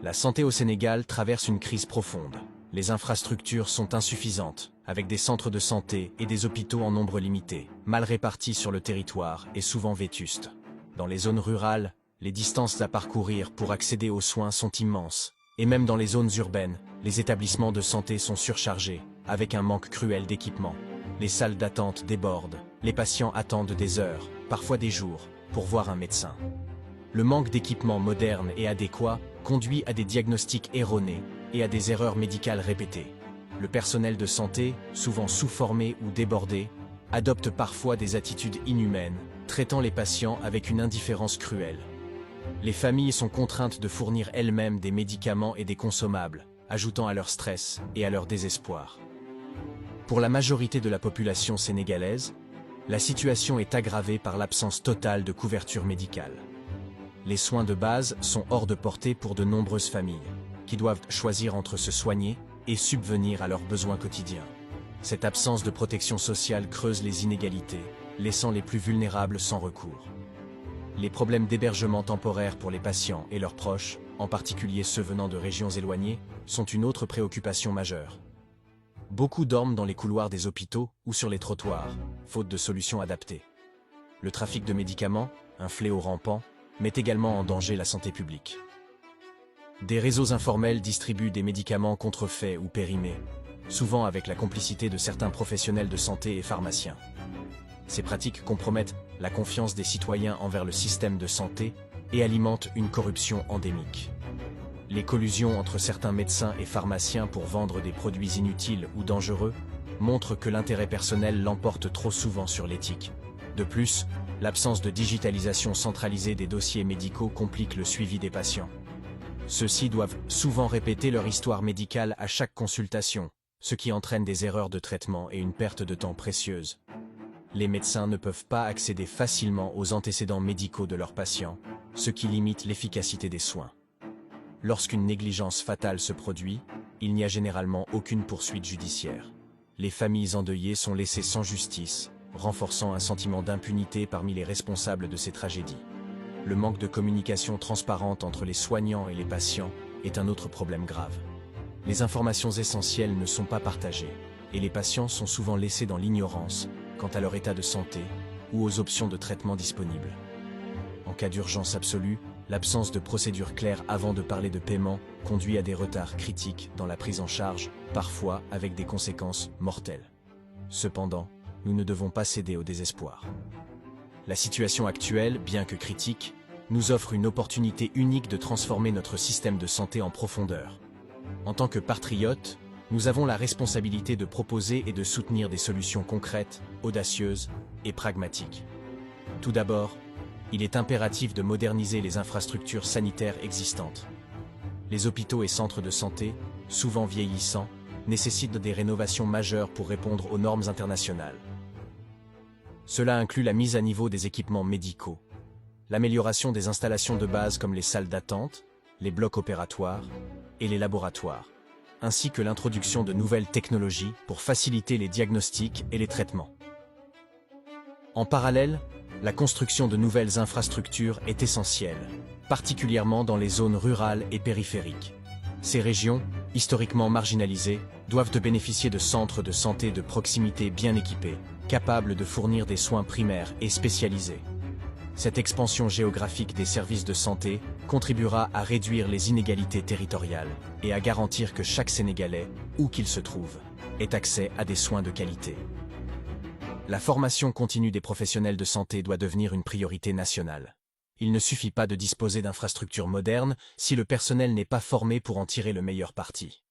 La santé au Sénégal traverse une crise profonde. Les infrastructures sont insuffisantes, avec des centres de santé et des hôpitaux en nombre limité, mal répartis sur le territoire et souvent vétustes. Dans les zones rurales, les distances à parcourir pour accéder aux soins sont immenses. Et même dans les zones urbaines, les établissements de santé sont surchargés, avec un manque cruel d'équipements. Les salles d'attente débordent, les patients attendent des heures, parfois des jours, pour voir un médecin. Le manque d'équipements modernes et adéquats conduit à des diagnostics erronés et à des erreurs médicales répétées. Le personnel de santé, souvent sous-formé ou débordé, adopte parfois des attitudes inhumaines, traitant les patients avec une indifférence cruelle. Les familles sont contraintes de fournir elles-mêmes des médicaments et des consommables, ajoutant à leur stress et à leur désespoir. Pour la majorité de la population sénégalaise, la situation est aggravée par l'absence totale de couverture médicale. Les soins de base sont hors de portée pour de nombreuses familles, qui doivent choisir entre se soigner et subvenir à leurs besoins quotidiens. Cette absence de protection sociale creuse les inégalités, laissant les plus vulnérables sans recours. Les problèmes d'hébergement temporaire pour les patients et leurs proches, en particulier ceux venant de régions éloignées, sont une autre préoccupation majeure. Beaucoup dorment dans les couloirs des hôpitaux ou sur les trottoirs, faute de solutions adaptées. Le trafic de médicaments, un fléau rampant, met également en danger la santé publique. Des réseaux informels distribuent des médicaments contrefaits ou périmés, souvent avec la complicité de certains professionnels de santé et pharmaciens. Ces pratiques compromettent la confiance des citoyens envers le système de santé et alimentent une corruption endémique. Les collusions entre certains médecins et pharmaciens pour vendre des produits inutiles ou dangereux montrent que l'intérêt personnel l'emporte trop souvent sur l'éthique. De plus, l'absence de digitalisation centralisée des dossiers médicaux complique le suivi des patients. Ceux-ci doivent souvent répéter leur histoire médicale à chaque consultation, ce qui entraîne des erreurs de traitement et une perte de temps précieuse. Les médecins ne peuvent pas accéder facilement aux antécédents médicaux de leurs patients, ce qui limite l'efficacité des soins. Lorsqu'une négligence fatale se produit, il n'y a généralement aucune poursuite judiciaire. Les familles endeuillées sont laissées sans justice, renforçant un sentiment d'impunité parmi les responsables de ces tragédies. Le manque de communication transparente entre les soignants et les patients est un autre problème grave. Les informations essentielles ne sont pas partagées, et les patients sont souvent laissés dans l'ignorance quant à leur état de santé ou aux options de traitement disponibles. En cas d'urgence absolue, l'absence de procédure claire avant de parler de paiement conduit à des retards critiques dans la prise en charge, parfois avec des conséquences mortelles. Cependant, nous ne devons pas céder au désespoir. La situation actuelle, bien que critique, nous offre une opportunité unique de transformer notre système de santé en profondeur. En tant que patriotes, nous avons la responsabilité de proposer et de soutenir des solutions concrètes, audacieuses et pragmatiques. Tout d'abord, il est impératif de moderniser les infrastructures sanitaires existantes. Les hôpitaux et centres de santé, souvent vieillissants, nécessitent des rénovations majeures pour répondre aux normes internationales. Cela inclut la mise à niveau des équipements médicaux, l'amélioration des installations de base comme les salles d'attente, les blocs opératoires et les laboratoires, ainsi que l'introduction de nouvelles technologies pour faciliter les diagnostics et les traitements. En parallèle, la construction de nouvelles infrastructures est essentielle, particulièrement dans les zones rurales et périphériques. Ces régions, historiquement marginalisées, doivent bénéficier de centres de santé de proximité bien équipés, capables de fournir des soins primaires et spécialisés. Cette expansion géographique des services de santé contribuera à réduire les inégalités territoriales et à garantir que chaque Sénégalais, où qu'il se trouve, ait accès à des soins de qualité. La formation continue des professionnels de santé doit devenir une priorité nationale. Il ne suffit pas de disposer d'infrastructures modernes si le personnel n'est pas formé pour en tirer le meilleur parti.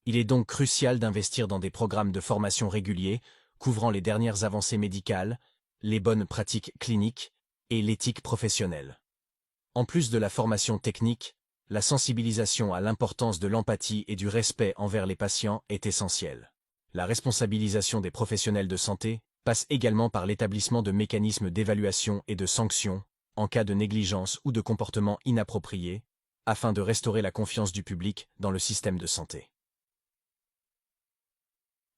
Il est donc crucial d'investir dans des programmes de formation réguliers, couvrant les dernières avancées médicales, les bonnes pratiques cliniques et l'éthique professionnelle. En plus de la formation technique, la sensibilisation à l'importance de l'empathie et du respect envers les patients est essentielle. La responsabilisation des professionnels de santé passe également par l'établissement de mécanismes d'évaluation et de sanctions en cas de négligence ou de comportement inapproprié, afin de restaurer la confiance du public dans le système de santé.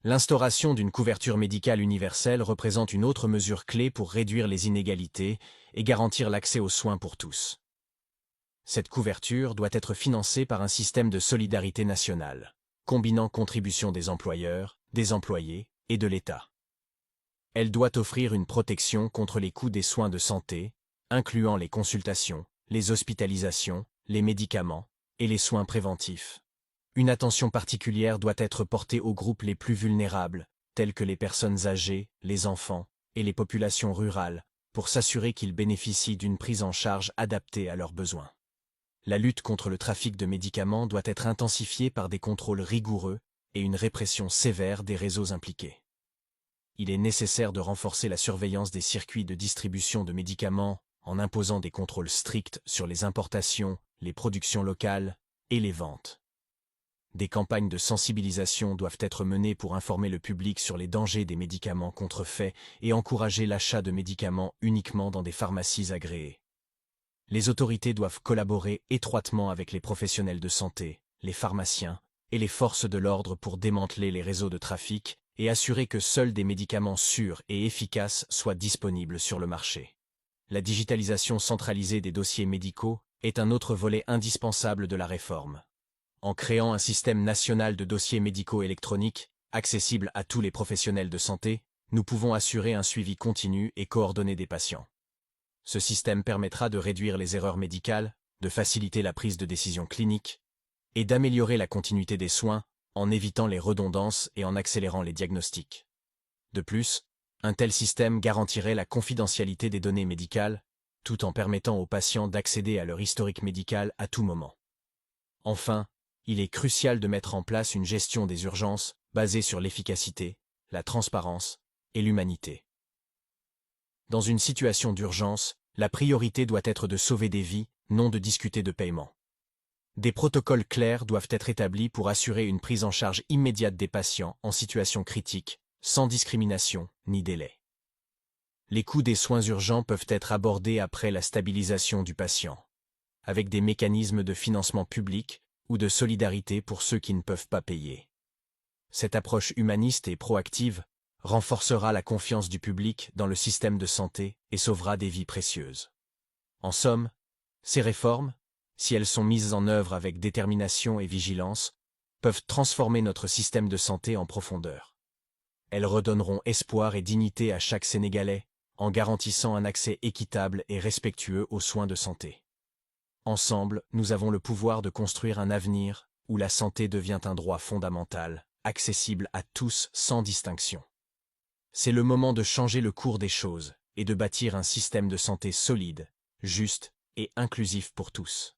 L'instauration d'une couverture médicale universelle représente une autre mesure clé pour réduire les inégalités et garantir l'accès aux soins pour tous. Cette couverture doit être financée par un système de solidarité nationale, combinant contributions des employeurs, des employés et de l'État. Elle doit offrir une protection contre les coûts des soins de santé, incluant les consultations, les hospitalisations, les médicaments et les soins préventifs. Une attention particulière doit être portée aux groupes les plus vulnérables, tels que les personnes âgées, les enfants et les populations rurales, pour s'assurer qu'ils bénéficient d'une prise en charge adaptée à leurs besoins. La lutte contre le trafic de médicaments doit être intensifiée par des contrôles rigoureux et une répression sévère des réseaux impliqués. Il est nécessaire de renforcer la surveillance des circuits de distribution de médicaments en imposant des contrôles stricts sur les importations, les productions locales et les ventes. Des campagnes de sensibilisation doivent être menées pour informer le public sur les dangers des médicaments contrefaits et encourager l'achat de médicaments uniquement dans des pharmacies agréées. Les autorités doivent collaborer étroitement avec les professionnels de santé, les pharmaciens et les forces de l'ordre pour démanteler les réseaux de trafic et assurer que seuls des médicaments sûrs et efficaces soient disponibles sur le marché. La digitalisation centralisée des dossiers médicaux est un autre volet indispensable de la réforme. En créant un système national de dossiers médicaux électroniques, accessible à tous les professionnels de santé, nous pouvons assurer un suivi continu et coordonné des patients. Ce système permettra de réduire les erreurs médicales, de faciliter la prise de décision clinique et d'améliorer la continuité des soins en évitant les redondances et en accélérant les diagnostics. De plus, un tel système garantirait la confidentialité des données médicales, tout en permettant aux patients d'accéder à leur historique médical à tout moment. Enfin, il est crucial de mettre en place une gestion des urgences basée sur l'efficacité, la transparence et l'humanité. Dans une situation d'urgence, la priorité doit être de sauver des vies, non de discuter de paiement. Des protocoles clairs doivent être établis pour assurer une prise en charge immédiate des patients en situation critique, sans discrimination ni délai. Les coûts des soins urgents peuvent être abordés après la stabilisation du patient, avec des mécanismes de financement public ou de solidarité pour ceux qui ne peuvent pas payer. Cette approche humaniste et proactive renforcera la confiance du public dans le système de santé et sauvera des vies précieuses. En somme, ces réformes, si elles sont mises en œuvre avec détermination et vigilance, peuvent transformer notre système de santé en profondeur. Elles redonneront espoir et dignité à chaque Sénégalais, en garantissant un accès équitable et respectueux aux soins de santé. Ensemble, nous avons le pouvoir de construire un avenir où la santé devient un droit fondamental, accessible à tous sans distinction. C'est le moment de changer le cours des choses et de bâtir un système de santé solide, juste et inclusif pour tous.